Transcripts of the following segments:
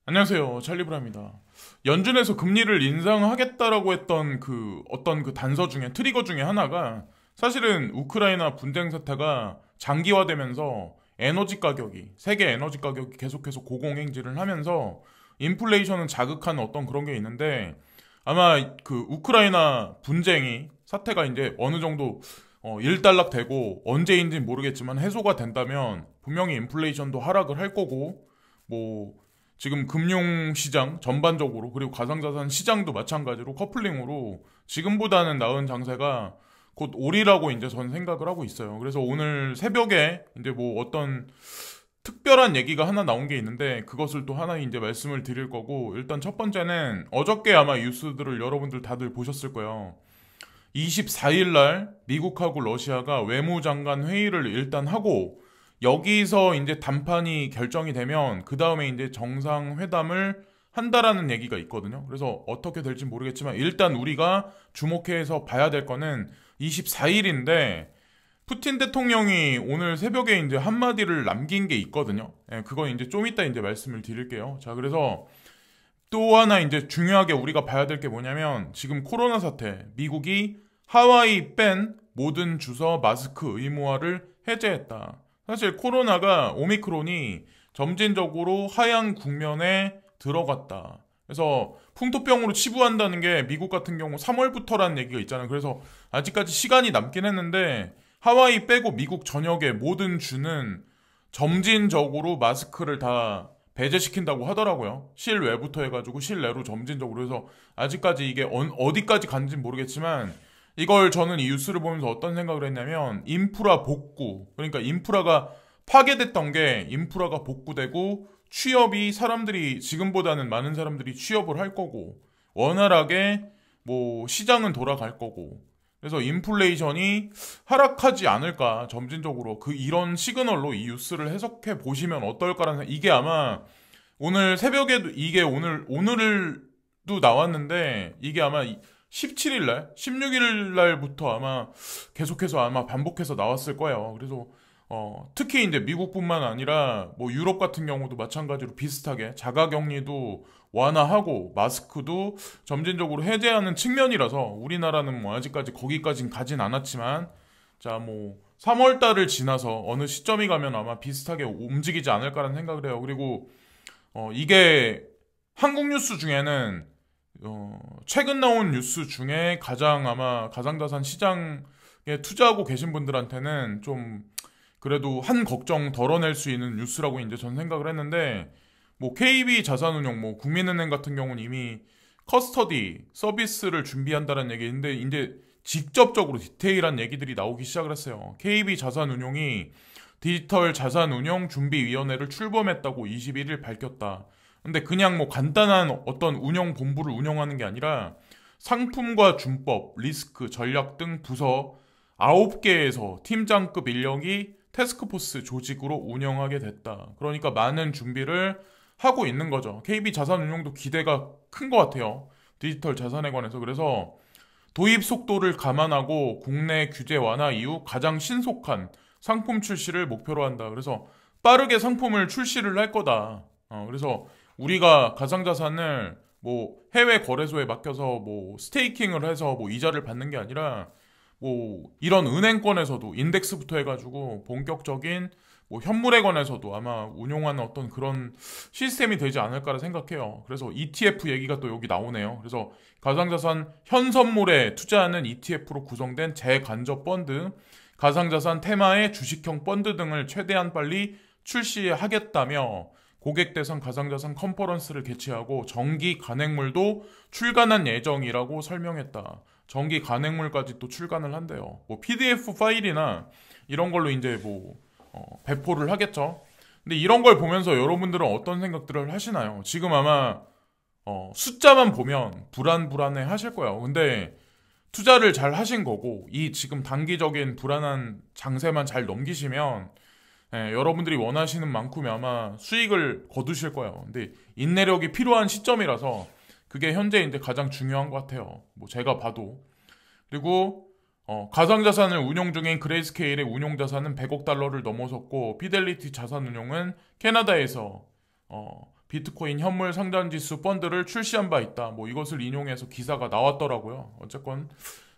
안녕하세요. 찰리브라입니다. 연준에서 금리를 인상하겠다라고 했던 어떤 그 단서 중에 트리거 중에 하나가 사실은 우크라이나 분쟁 사태가 장기화되면서 세계 에너지 가격이 계속해서 고공행진을 하면서 인플레이션을 자극하는 어떤 그런 게 있는데 아마 그 우크라이나 분쟁이 사태가 이제 어느 정도 일단락되고 언제인지는 모르겠지만 해소가 된다면 분명히 인플레이션도 하락을 할 거고 뭐 지금 금융시장 전반적으로 그리고 가상자산 시장도 마찬가지로 커플링으로 지금보다는 나은 장세가 곧 오리라고 이제 저는 생각을 하고 있어요. 그래서 오늘 새벽에 이제 뭐 어떤 특별한 얘기가 하나 나온 게 있는데 그것을 또 하나 이제 말씀을 드릴 거고 일단 첫 번째는 어저께 아마 뉴스들을 여러분들 다들 보셨을 거예요. 24일 날 미국하고 러시아가 외무장관 회의를 일단 하고 여기서 이제 담판이 결정이 되면 그 다음에 이제 정상회담을 한다라는 얘기가 있거든요. 그래서 어떻게 될지 모르겠지만 일단 우리가 주목해서 봐야 될 거는 24일인데 푸틴 대통령이 오늘 새벽에 이제 한마디를 남긴 게 있거든요. 예, 그건 이제 좀 이따 이제 말씀을 드릴게요. 자, 그래서 또 하나 이제 중요하게 우리가 봐야 될 게 뭐냐면 지금 코로나 사태, 미국이 하와이 뺀 모든 주서 마스크 의무화를 해제했다. 사실 코로나가 오미크론이 점진적으로 하향 국면에 들어갔다. 그래서 풍토병으로 치부한다는 게 미국 같은 경우 3월부터라는 얘기가 있잖아요. 그래서 아직까지 시간이 남긴 했는데 하와이 빼고 미국 전역의 모든 주는 점진적으로 마스크를 다 배제시킨다고 하더라고요. 실외부터 해가지고 실내로 점진적으로 해서 아직까지 이게 어디까지 간지는 모르겠지만 이걸 저는 이 뉴스를 보면서 어떤 생각을 했냐면 인프라 복구 그러니까 인프라가 파괴됐던 게 인프라가 복구되고 취업이 사람들이 지금보다는 많은 사람들이 취업을 할 거고 원활하게 뭐 시장은 돌아갈 거고 그래서 인플레이션이 하락하지 않을까 점진적으로 그 이런 시그널로 이 뉴스를 해석해 보시면 어떨까라는 이게 아마 오늘 새벽에도 이게 오늘도 나왔는데 이게 아마 17일 날, 16일 날부터 아마 계속해서 아마 반복해서 나왔을 거예요. 그래서 특히 이제 미국뿐만 아니라 뭐 유럽 같은 경우도 마찬가지로 비슷하게 자가격리도 완화하고 마스크도 점진적으로 해제하는 측면이라서 우리나라는 뭐 아직까지 거기까진 가진 않았지만 자 뭐 3월 달을 지나서 어느 시점이 가면 아마 비슷하게 움직이지 않을까라는 생각을 해요. 그리고 이게 한국 뉴스 중에는 최근 나온 뉴스 중에 가장 아마 가상자산 시장에 투자하고 계신 분들한테는 좀 그래도 한 걱정 덜어낼 수 있는 뉴스라고 이제 전 생각을 했는데 뭐 KB 자산운용 뭐 국민은행 같은 경우는 이미 커스터디 서비스를 준비한다는 얘기인데 이제 직접적으로 디테일한 얘기들이 나오기 시작을 했어요. KB 자산운용이 디지털 자산운용 준비위원회를 출범했다고 21일 밝혔다. 근데 그냥 뭐 간단한 어떤 운영 본부를 운영하는 게 아니라 상품과 준법, 리스크, 전략 등 부서 9개에서 팀장급 인력이 태스크포스 조직으로 운영하게 됐다. 그러니까 많은 준비를 하고 있는 거죠. KB 자산운용도 기대가 큰 것 같아요. 디지털 자산에 관해서. 그래서 도입 속도를 감안하고 국내 규제 완화 이후 가장 신속한 상품 출시를 목표로 한다. 그래서 빠르게 상품을 출시를 할 거다. 그래서 우리가 가상자산을 뭐 해외 거래소에 맡겨서 뭐 스테이킹을 해서 뭐 이자를 받는 게 아니라 뭐 이런 은행권에서도 인덱스부터 해가지고 본격적인 뭐 현물에 관해서도 아마 운용하는 어떤 그런 시스템이 되지 않을까라 생각해요. 그래서 ETF 얘기가 또 여기 나오네요. 그래서 가상자산 현선물에 투자하는 ETF로 구성된 재간접 펀드, 가상자산 테마의 주식형 펀드 등을 최대한 빨리 출시하겠다며 고객 대상 가상자산 컨퍼런스를 개최하고 정기 간행물도 출간한 예정이라고 설명했다. 정기 간행물까지 또 출간을 한대요. 뭐 PDF 파일이나 이런 걸로 이제 뭐 배포를 하겠죠. 근데 이런 걸 보면서 여러분들은 어떤 생각들을 하시나요? 지금 아마 숫자만 보면 불안해 하실 거예요. 근데 투자를 잘 하신 거고 이 지금 단기적인 불안한 장세만 잘 넘기시면 여러분들이 원하시는 만큼의 아마 수익을 거두실 거예요. 근데 인내력이 필요한 시점이라서 그게 현재 이제 가장 중요한 것 같아요. 뭐 제가 봐도. 그리고 가상자산을 운용 중인 그레이스케일의 운용자산은 100억 달러를 넘어섰고 피델리티 자산운용은 캐나다에서 비트코인 현물 상장지수 펀드를 출시한 바 있다. 뭐 이것을 인용해서 기사가 나왔더라고요. 어쨌건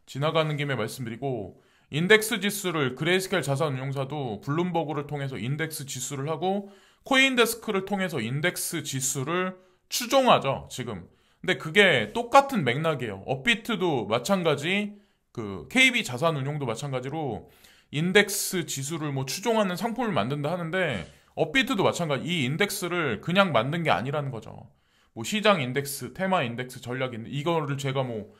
지나가는 김에 말씀드리고, 인덱스 지수를 그레이스케일 자산운용사도 블룸버그를 통해서 인덱스 지수를 하고 코인데스크를 통해서 인덱스 지수를 추종하죠, 지금. 근데 그게 똑같은 맥락이에요. 업비트도 마찬가지, 그 KB 자산운용도 마찬가지로 인덱스 지수를 뭐 추종하는 상품을 만든다 하는데, 업비트도 마찬가지. 이 인덱스를 그냥 만든 게 아니라는 거죠. 뭐 시장 인덱스, 테마 인덱스, 전략 인덱스, 이거를 제가 뭐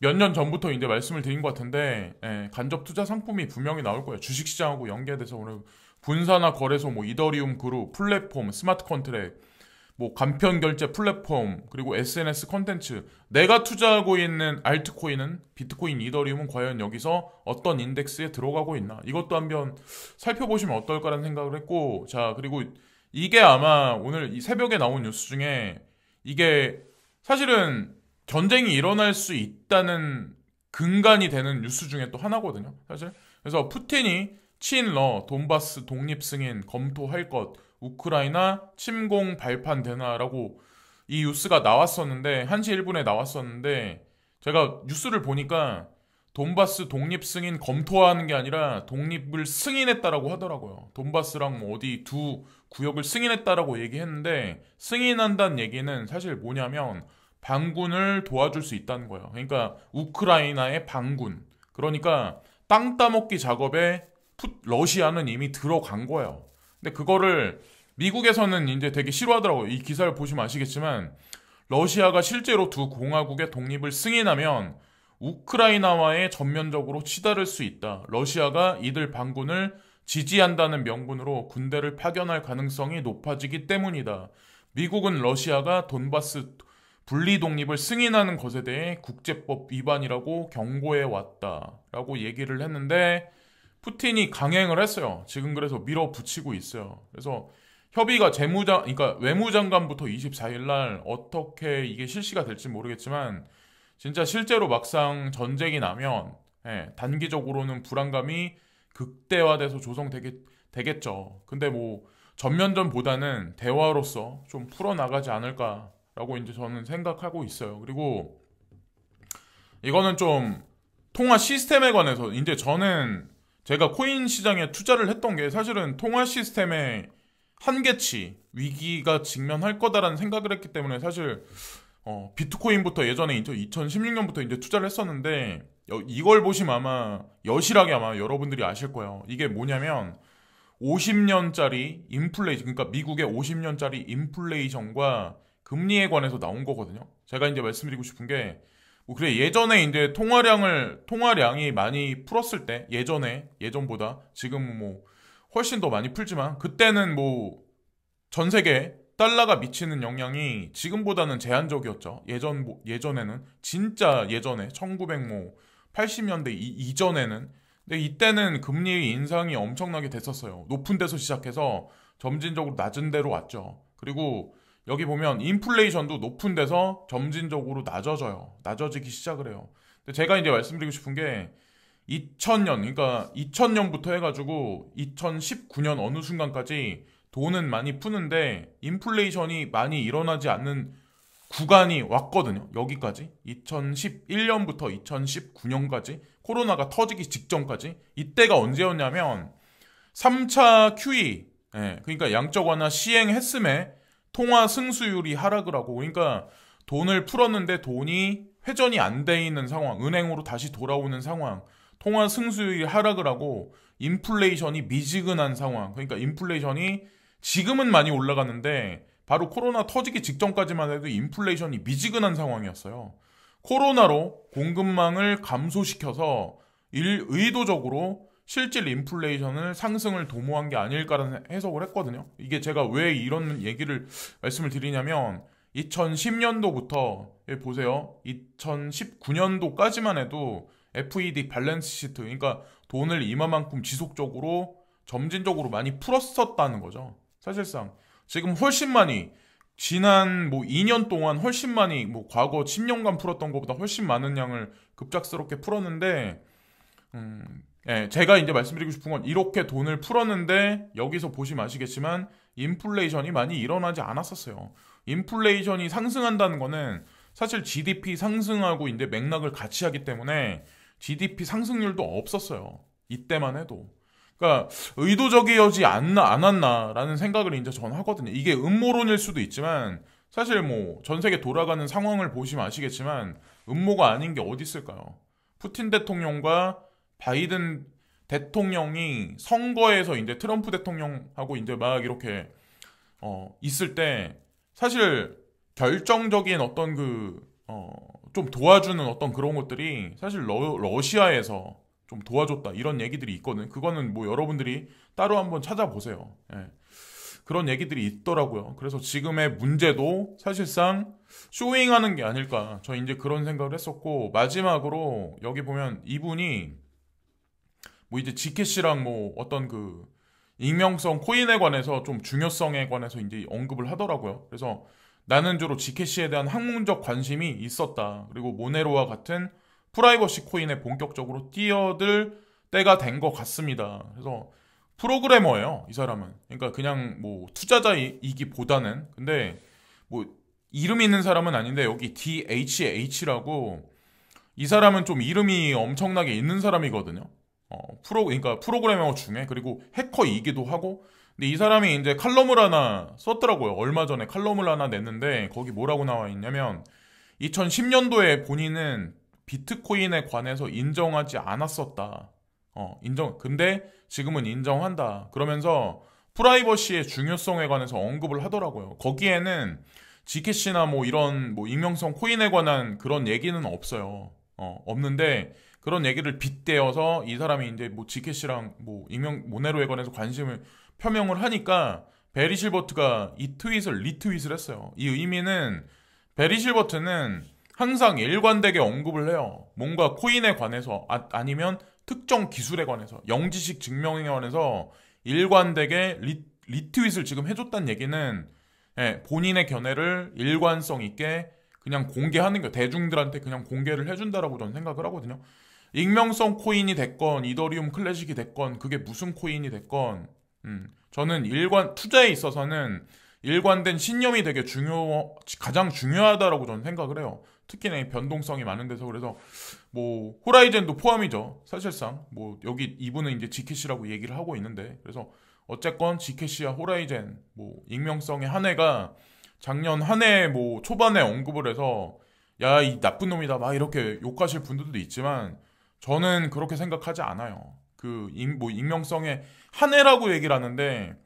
몇 년 전부터 이제 말씀을 드린 것 같은데, 간접 투자 상품이 분명히 나올 거예요. 주식시장하고 연계돼서 오늘 분사나 거래소, 뭐 이더리움 그룹, 플랫폼, 스마트 컨트랙, 뭐 간편 결제 플랫폼, 그리고 SNS 콘텐츠. 내가 투자하고 있는 알트코인은, 비트코인, 이더리움은 과연 여기서 어떤 인덱스에 들어가고 있나, 이것도 한번 살펴보시면 어떨까라는 생각을 했고, 자, 그리고 이게 아마 오늘 이 새벽에 나온 뉴스 중에, 이게 사실은 전쟁이 일어날 수 있다는 근간이 되는 뉴스 중에 또 하나거든요, 사실. 그래서 푸틴이 친러 돈바스 독립 승인 검토할 것, 우크라이나 침공 발판 되나라고 이 뉴스가 나왔었는데, 1시 1분에 나왔었는데, 제가 뉴스를 보니까 돈바스 독립 승인 검토하는 게 아니라 독립을 승인했다라고 하더라고요. 돈바스랑 뭐 어디 두 구역을 승인했다라고 얘기했는데, 승인한다는 얘기는 사실 뭐냐면 반군을 도와줄 수 있다는 거예요. 그러니까 우크라이나의 반군. 그러니까 땅 따먹기 작업에 러시아는 이미 들어간 거예요. 근데 그거를 미국에서는 이제 되게 싫어하더라고요. 이 기사를 보시면 아시겠지만, 러시아가 실제로 두 공화국의 독립을 승인하면 우크라이나와의 전면적으로 치달을 수 있다. 러시아가 이들 반군을 지지한다는 명분으로 군대를 파견할 가능성이 높아지기 때문이다. 미국은 러시아가 돈바스 분리 독립을 승인하는 것에 대해 국제법 위반이라고 경고해 왔다라고 얘기를 했는데, 푸틴이 강행을 했어요. 지금 그래서 밀어붙이고 있어요. 그래서 협의가 그러니까 외무장관부터 24일 날 어떻게 이게 실시가 될지 모르겠지만, 진짜 실제로 막상 전쟁이 나면 단기적으로는 불안감이 극대화돼서 조성되겠죠. 근데 뭐 전면전보다는 대화로서 좀 풀어나가지 않을까라고 이제 저는 생각하고 있어요. 그리고 이거는 좀 통화 시스템에 관해서, 이제 저는 제가 코인 시장에 투자를 했던 게 사실은 통화 시스템의 한계치, 위기가 직면할 거다라는 생각을 했기 때문에, 사실 비트코인부터 예전에 2016년부터 이제 투자를 했었는데, 이걸 보시면 아마 여실하게 아마 여러분들이 아실 거예요. 이게 뭐냐면 50년짜리 인플레이션, 그러니까 미국의 50년짜리 인플레이션과 금리에 관해서 나온 거거든요. 제가 이제 말씀드리고 싶은 게, 뭐 그래, 예전에 이제 통화량이 많이 풀었을 때, 예전보다 지금은 뭐 훨씬 더 많이 풀지만, 그때는 뭐 전 세계 달러가 미치는 영향이 지금보다는 제한적이었죠. 예전에는 진짜 예전에 1980년대 이전에는. 근데 이때는 금리 인상이 엄청나게 됐었어요. 높은 데서 시작해서 점진적으로 낮은 데로 왔죠. 그리고 여기 보면 인플레이션도 높은 데서 점진적으로 낮아지기 시작을 해요. 근데 제가 이제 말씀드리고 싶은 게, 그러니까 2000년부터 해가지고 2019년 어느 순간까지 돈은 많이 푸는데 인플레이션이 많이 일어나지 않는 구간이 왔거든요. 여기까지. 2011년부터 2019년까지, 코로나가 터지기 직전까지. 이때가 언제였냐면 3차 QE, 그러니까 양적 완화 시행했음에 통화 승수율이 하락을 하고, 그러니까 돈을 풀었는데 돈이 회전이 안 돼 있는 상황, 은행으로 다시 돌아오는 상황, 통화 승수율이 하락을 하고 인플레이션이 미지근한 상황. 그러니까 인플레이션이 지금은 많이 올라갔는데 바로 코로나 터지기 직전까지만 해도 인플레이션이 미지근한 상황이었어요. 코로나로 공급망을 감소시켜서 의도적으로 실질 인플레이션을 상승을 도모한 게 아닐까라는 해석을 했거든요. 이게 제가 왜 이런 얘기를 말씀을 드리냐면, 2010년도부터 보세요. 2019년도까지만 해도 FED 밸런스 시트, 그러니까 돈을 이만큼 지속적으로 점진적으로 많이 풀었었다는 거죠. 사실상 지금 훨씬 많이, 지난 뭐 2년 동안 훨씬 많이, 뭐 과거 10년간 풀었던 것보다 훨씬 많은 양을 급작스럽게 풀었는데, 제가 이제 말씀드리고 싶은 건, 이렇게 돈을 풀었는데 여기서 보시면 아시겠지만 인플레이션이 많이 일어나지 않았었어요. 인플레이션이 상승한다는 거는 사실 GDP 상승하고 이제 맥락을 같이 하기 때문에 GDP 상승률도 없었어요. 이때만 해도. 그러니까 의도적이지 않았나라는 생각을 이제 전 하거든요. 이게 음모론일 수도 있지만 사실 뭐 전 세계 돌아가는 상황을 보시면 아시겠지만 음모가 아닌 게 어디 있을까요? 푸틴 대통령과 바이든 대통령이 선거에서 이제 트럼프 대통령하고 이제 막 이렇게 있을 때 사실 결정적인 어떤 좀 도와주는 어떤 그런 것들이 사실 러시아에서 좀 도와줬다 이런 얘기들이 있거든. 그거는 뭐 여러분들이 따로 한번 찾아보세요. 예. 그런 얘기들이 있더라고요. 그래서 지금의 문제도 사실상 쇼잉하는 게 아닐까. 저 이제 그런 생각을 했었고 마지막으로 여기 보면 이분이 뭐 이제 지켓이랑 뭐 어떤 익명성 코인에 관해서 좀 중요성에 관해서 이제 언급을 하더라고요. 그래서 나는 주로 지켓시에 대한 학문적 관심이 있었다. 그리고 모네로와 같은 프라이버시 코인에 본격적으로 뛰어들 때가 된 것 같습니다. 그래서 프로그래머예요, 이 사람은. 그러니까 그냥 뭐 투자자이기보다는. 근데 뭐 이름 있는 사람은 아닌데 여기 DHH라고 이 사람은 좀 이름이 엄청나게 있는 사람이거든요. 그러니까 프로그래머 중에 그리고 해커이기도 하고. 근데 이 사람이 이제 칼럼을 하나 썼더라고요. 얼마 전에 칼럼을 하나 냈는데 거기 뭐라고 나와 있냐면 2010년도에 본인은 비트코인에 관해서 인정하지 않았었다. 근데 지금은 인정한다. 그러면서 프라이버시의 중요성에 관해서 언급을 하더라고요. 거기에는 지켓이나 뭐 이런 뭐 익명성 코인에 관한 그런 얘기는 없어요. 없는데 그런 얘기를 빗대어서 이 사람이 이제 뭐 지켓이랑 뭐 모네로에 관해서 관심을 표명을 하니까 베리 실버트가 이 트윗을 리트윗을 했어요. 이 의미는 베리 실버트는 항상 일관되게 언급을 해요. 뭔가 코인에 관해서 아니면 특정 기술에 관해서 영지식 증명에 관해서 일관되게 리트윗을 지금 해줬다는 얘기는 본인의 견해를 일관성 있게 그냥 공개하는 거 대중들한테 그냥 공개를 해준다라고 저는 생각을 하거든요. 익명성 코인이 됐건 이더리움 클래식이 됐건 그게 무슨 코인이 됐건 저는 투자에 있어서는 일관된 신념이 되게 가장 중요하다라고 저는 생각을 해요. 특히나 이 변동성이 많은 데서. 그래서 뭐 호라이젠도 포함이죠. 사실상 뭐 여기 이분은 이제 지켓이라고 얘기를 하고 있는데 그래서 어쨌건 지켓이와 호라이젠 뭐 익명성의 한 해가 작년 한 해 뭐 초반에 언급을 해서 야 이 나쁜 놈이다 막 이렇게 욕하실 분들도 있지만 저는 그렇게 생각하지 않아요. 뭐 익명성의 한 해라고 얘기를 하는데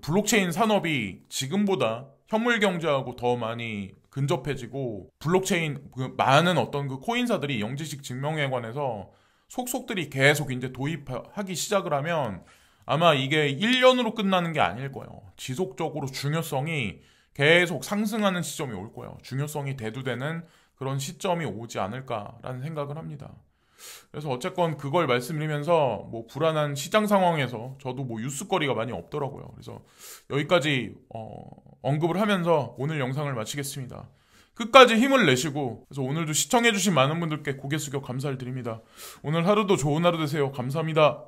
블록체인 산업이 지금보다 현물 경제하고 더 많이 근접해지고 블록체인 많은 어떤 코인사들이 영지식 증명에 관해서 속속들이 계속 이제 도입하기 시작을 하면 아마 이게 1년으로 끝나는 게 아닐 거예요. 지속적으로 중요성이 계속 상승하는 시점이 올 거예요. 중요성이 대두되는 그런 시점이 오지 않을까라는 생각을 합니다. 그래서 어쨌건 그걸 말씀드리면서 뭐 불안한 시장 상황에서 저도 뭐 뉴스거리가 많이 없더라고요. 그래서 여기까지 언급을 하면서 오늘 영상을 마치겠습니다. 끝까지 힘을 내시고 그래서 오늘도 시청해주신 많은 분들께 고개 숙여 감사를 드립니다. 오늘 하루도 좋은 하루 되세요. 감사합니다.